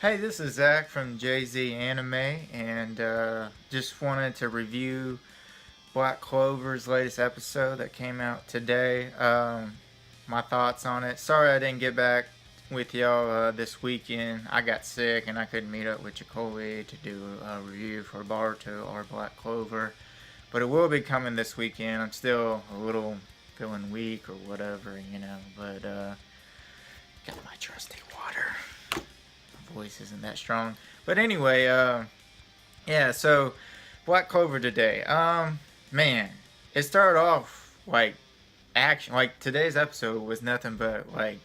Hey, this is Zach from Jay-Z Anime, and just wanted to review Black Clover's latest episode that came out today. My thoughts on it. Sorry I didn't get back with y'all this weekend. I got sick and I couldn't meet up with Jacoby to do a review for Baruto or Black Clover. But it will be coming this weekend. I'm still a little feeling weak or whatever. But got my trusty water. Voice isn't that strong. But anyway, yeah, so Black Clover today. Man, it started off like action. Like today's episode was nothing but like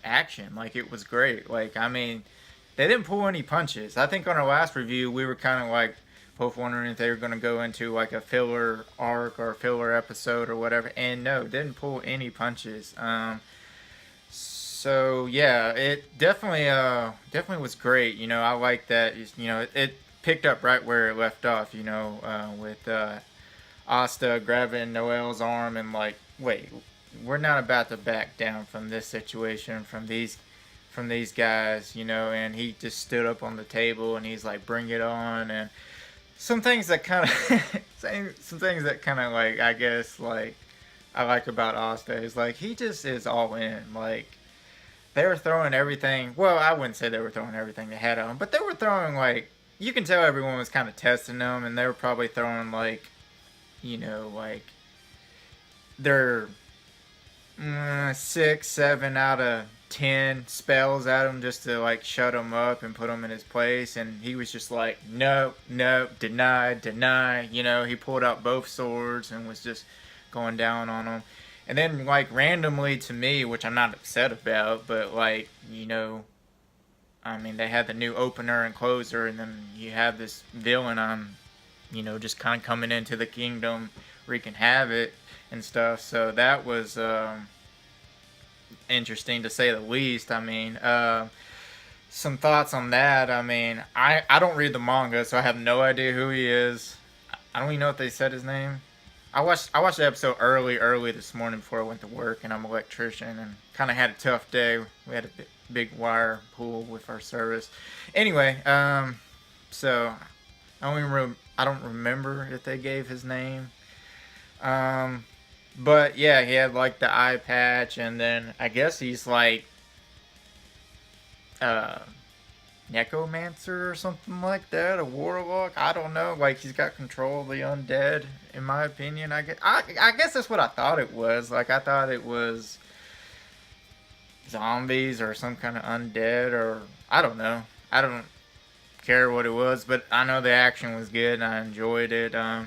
action. Like it was great. Like I mean, they didn't pull any punches. I think on our last review we were kind of like both wondering if they were going to go into like a filler arc or filler episode or whatever. And no, didn't pull any punches. So yeah, it definitely was great. I like that. It picked up right where it left off. With Asta grabbing Noel's arm and like, wait, we're not about to back down from this situation, from these guys. And he just stood up on the table and he's like, bring it on. And some things that kind of some things that kind of like I guess like I like about Asta is like he just is all in like they were throwing everything. Well, I wouldn't say they were throwing everything they had on, but they were throwing like you can tell everyone was kind of testing them, and they were probably throwing like, like their 6, 7 out of 10 spells at him just to like shut him up and put him in his place. And he was just like, no, no, deny, deny. He pulled out both swords and was just going down on him. And then, like, randomly to me, which I'm not upset about, but, like, I mean, they had the new opener and closer, and then you have this villain just kind of coming into the kingdom, wreaking havoc and stuff. So that was interesting to say the least. I mean, some thoughts on that. I mean, I don't read the manga, so I have no idea who he is. I don't even know if they said his name. I watched the episode early this morning before I went to work, and I'm an electrician and kind of had a tough day. We had a big wire pull with our service. Anyway, so I don't remember if they gave his name. But yeah, he had like the eye patch, and then I guess he's like uh necromancer or something like that, a warlock. I don't know. Like he's got control of the undead, in my opinion. I guess that's what I thought it was. Like I thought it was zombies or some kind of undead, or I don't know. I don't care what it was, but I know the action was good and I enjoyed it. I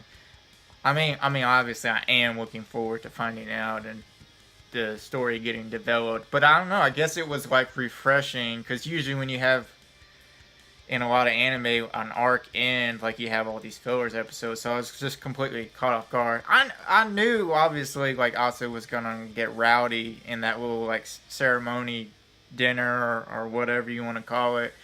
mean, obviously I am looking forward to finding out and the story getting developed. But I don't know. I guess it was like refreshing because usually when you have in a lot of anime an arc end, like you have all these fillers episodes, so I was just completely caught off guard. I knew obviously like Asa was gonna get rowdy in that little like ceremony dinner or whatever you want to call it,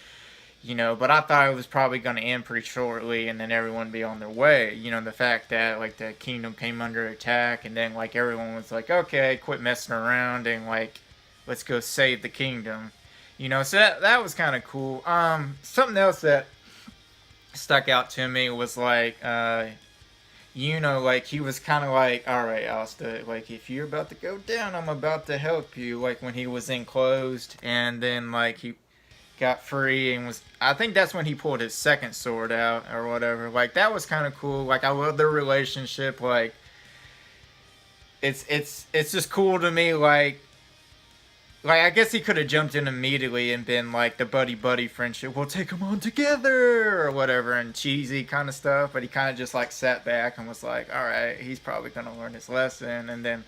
but I thought it was probably gonna end pretty shortly and then everyone be on their way. The fact that like the kingdom came under attack and then like everyone was like, okay, quit messing around and like let's go save the kingdom. So that was kind of cool. Something else that stuck out to me was like, like he was kind of like, all right, Asta, like if you're about to go down, I'm about to help you. Like when he was enclosed, and then like he got free and was, I think that's when he pulled his second sword out or whatever. Like that was kind of cool. Like I love their relationship. Like it's just cool to me. Like, I guess he could have jumped in immediately and been like the buddy friendship. We'll take them on together or whatever and cheesy kind of stuff. But he kind of just like sat back and was like, all right, he's probably going to learn his lesson. And then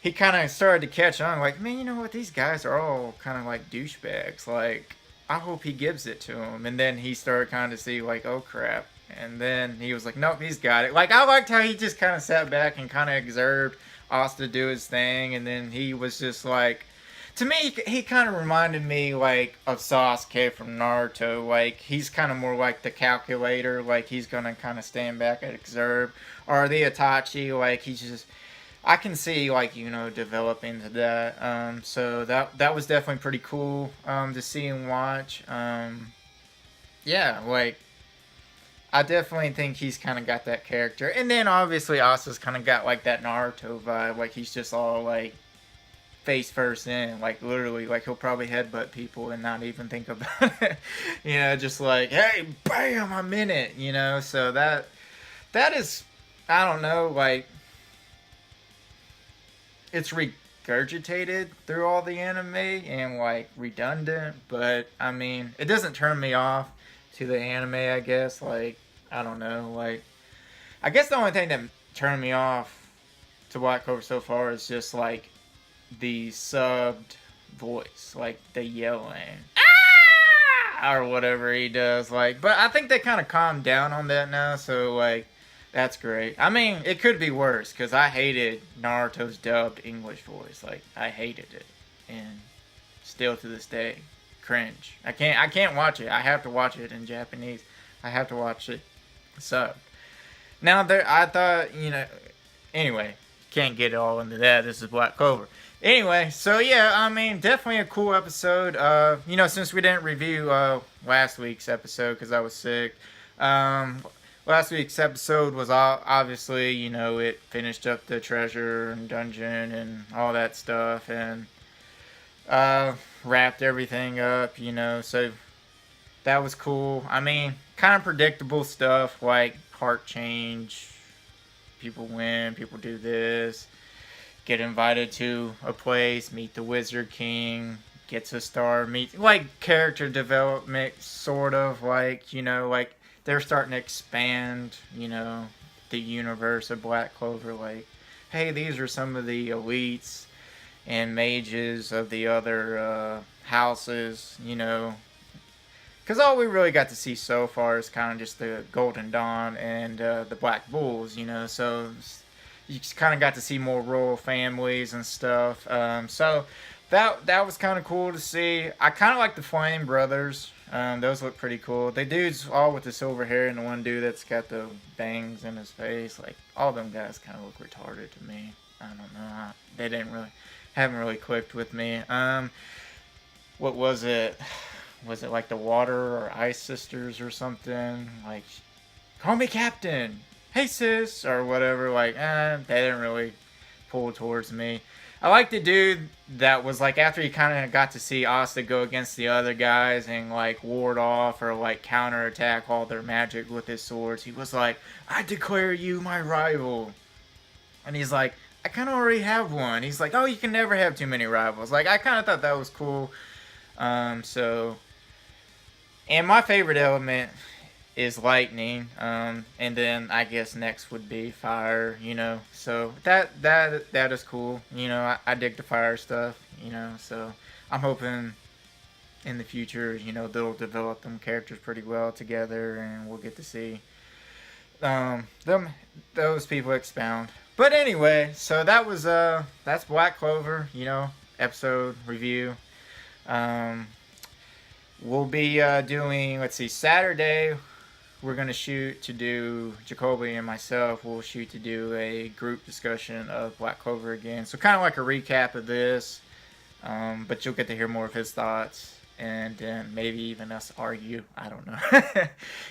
he kind of started to catch on like, man, you know what? These guys are all kind of like douchebags. Like, I hope he gives it to him. And then he started kind of see like, oh crap. And then he was like, nope, he's got it. Like, I liked how he just kind of sat back and kind of observed Asta do his thing. And then he was just like, to me, he kind of reminded me like of Sasuke from Naruto. Like he's kind of more like the calculator. Like he's gonna kind of stand back and observe. Or the Itachi. Like he's just I can see like developing to that. So that was definitely pretty cool to see and watch. Yeah, like I definitely think he's kind of got that character, and then obviously Asa's kind of got like that Naruto vibe. Like he's just all like face first in, like literally, like he'll probably headbutt people and not even think about it. Just like, hey, bam, I'm in it. So that is, I don't know, like it's regurgitated through all the anime and like redundant, but I mean, it doesn't turn me off to the anime. I guess, like, I don't know, like I guess the only thing that turned me off to Black Clover so far is just like the subbed voice, like the yelling or whatever he does. Like, but I think they kind of calmed down on that now, so like that's great. I mean, it could be worse because I hated Naruto's dubbed English voice. Like, I hated it, and still to this day, cringe. I can't watch it. I have to watch it in Japanese. I have to watch it subbed. Now there, I thought Anyway, can't get all into that. This is Black Clover. Anyway, so yeah, I mean, definitely a cool episode. Since we didn't review last week's episode because I was sick, last week's episode was obviously, it finished up the treasure and dungeon and all that stuff and wrapped everything up, so that was cool. I mean, kind of predictable stuff like heart change, people win, people do this, get invited to a place, meet the Wizard King, gets a star, meet like character development, sort of like like they're starting to expand, the universe of Black Clover. Like, hey, these are some of the elites and mages of the other houses, because all we really got to see so far is kind of just the Golden Dawn and the Black Bulls, so you just kind of got to see more royal families and stuff. So that was kind of cool to see. I kind of like the Flame Brothers. Those look pretty cool. The dudes all with the silver hair and the one dude that's got the bangs in his face. Like, all them guys kind of look retarded to me. I don't know. They haven't really clicked with me. What was it? Was it like the Water or Ice Sisters or something? Like, call me Captain. Hey sis, or whatever. Like, they didn't really pull towards me. I like the dude that was like, after he kind of got to see Asta go against the other guys and like ward off or like counterattack all their magic with his swords. He was like, I declare you my rival. And he's like, I kind of already have one. He's like, oh, you can never have too many rivals. Like, I kind of thought that was cool. And my favorite element is lightning, and then I guess next would be fire, so that is cool. I dig the fire stuff, so I'm hoping in the future, they'll develop them characters pretty well together, and we'll get to see those people expound. But anyway, so that's Black Clover, episode review. We'll be doing, let's see, Saturday, we're going to shoot to do, Jacoby and myself will shoot to do a group discussion of Black Clover again. So kind of like a recap of this, but you'll get to hear more of his thoughts and maybe even us argue. I don't know.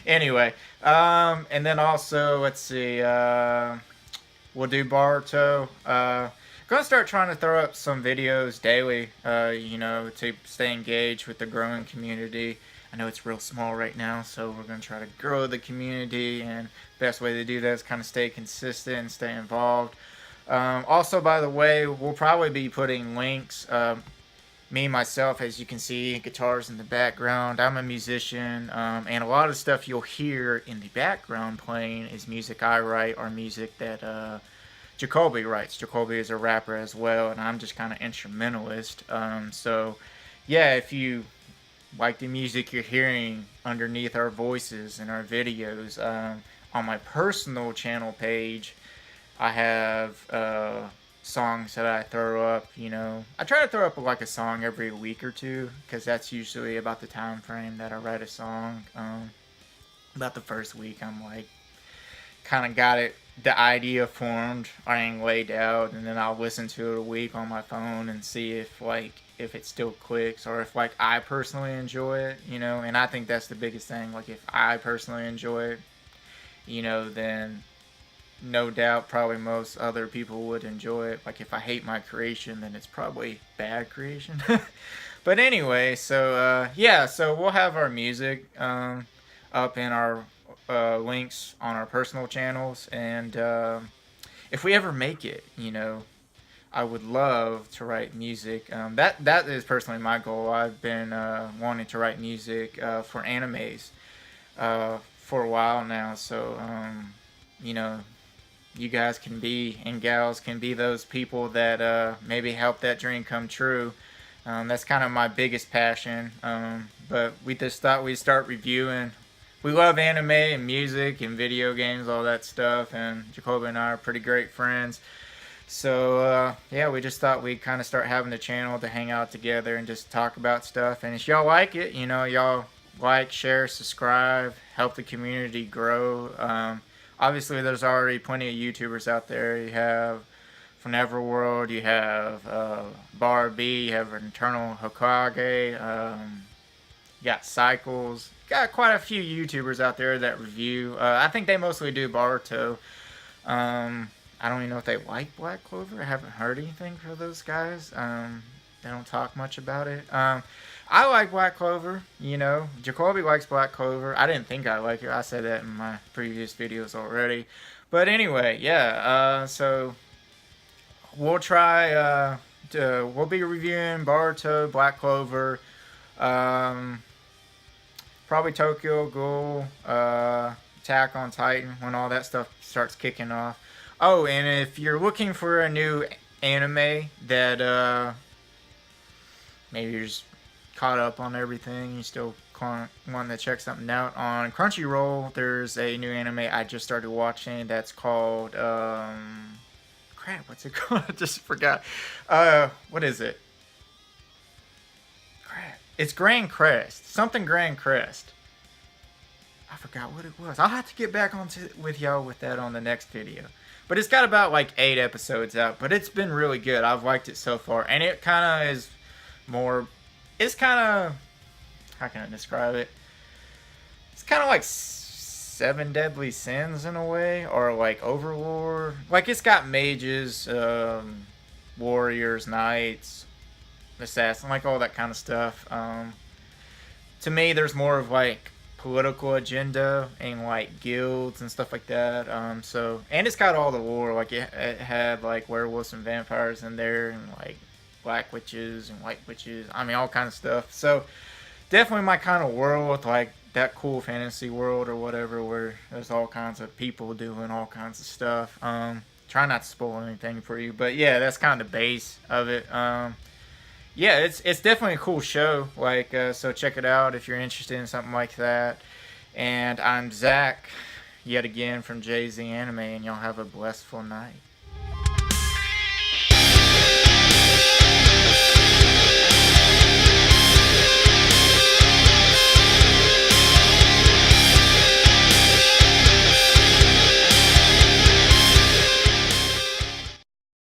Anyway, and then also, let's see, we'll do Baruto. Gonna start trying to throw up some videos daily, to stay engaged with the growing community. I know it's real small right now, so we're gonna try to grow the community, and the best way to do that is kind of stay consistent and stay involved. Also, by the way, we'll probably be putting links. Me, myself, as you can see, guitars in the background. I'm a musician, and a lot of stuff you'll hear in the background playing is music I write or music that Jacoby writes. Jacoby is a rapper as well, and I'm just kind of instrumentalist. So, yeah, if you like the music you're hearing underneath our voices in our videos, on my personal channel page, I have songs that I throw up. I try to throw up like a song every week or two, because that's usually about the time frame that I write a song. About the first week, I'm like, kind of got it the idea formed and laid out, and then I'll listen to it a week on my phone and see if it still clicks, or if like I personally enjoy it, and I think that's the biggest thing. Like if I personally enjoy it, then no doubt probably most other people would enjoy it. Like if I hate my creation, then it's probably bad creation. But anyway, so we'll have our music up in our links on our personal channels, and if we ever make it, I would love to write music. That is personally my goal. I've been wanting to write music for animes for a while now. So you guys can be, and gals can be, those people that maybe help that dream come true. That's kind of my biggest passion. But we just thought we'd start reviewing. We love anime and music and video games, all that stuff, and Jacoby and I are pretty great friends. So, we just thought we'd kind of start having the channel to hang out together and just talk about stuff. And if y'all like it, y'all like, share, subscribe, help the community grow. Obviously, there's already plenty of YouTubers out there. You have from Everworld, you have Barbie, you have Eternal Hokage, you got Cycles. Got quite a few YouTubers out there that review. I think they mostly do Boruto. I don't even know if they like Black Clover. I haven't heard anything from those guys. They don't talk much about it. I like Black Clover, Jacoby likes Black Clover. I didn't think I liked it. I said that in my previous videos already. But anyway, so we'll try, we'll be reviewing Boruto, Black Clover, probably Tokyo Ghoul, Attack on Titan, when all that stuff starts kicking off. Oh, and if you're looking for a new anime that maybe you're just caught up on everything, you still want to check something out, on Crunchyroll, there's a new anime I just started watching that's called, crap, what's it called? I just forgot. What is it? Crap. It's Grand Crest. Something Grand Crest. I forgot what it was. I'll have to get back with y'all with that on the next video. But it's got about like 8 episodes out. But it's been really good. I've liked it so far. And it kind of is more... It's kind of... How can I describe it? It's kind of like 7 Deadly Sins in a way. Or like Overlord. Like it's got mages, warriors, knights, assassin, like all that kind of stuff. To me, there's more of like political agenda and like guilds and stuff like that. And it's got all the lore. Like it had like werewolves and vampires in there, and like black witches and white witches. I mean, all kinds of stuff. So definitely my kind of world, with like that cool fantasy world or whatever, where there's all kinds of people doing all kinds of stuff. Try not to spoil anything for you, but yeah, that's kind of the base of it. It's definitely a cool show. Like, so check it out if you're interested in something like that. And I'm Zach, yet again from Jay-Z Anime, and y'all have a blissful night.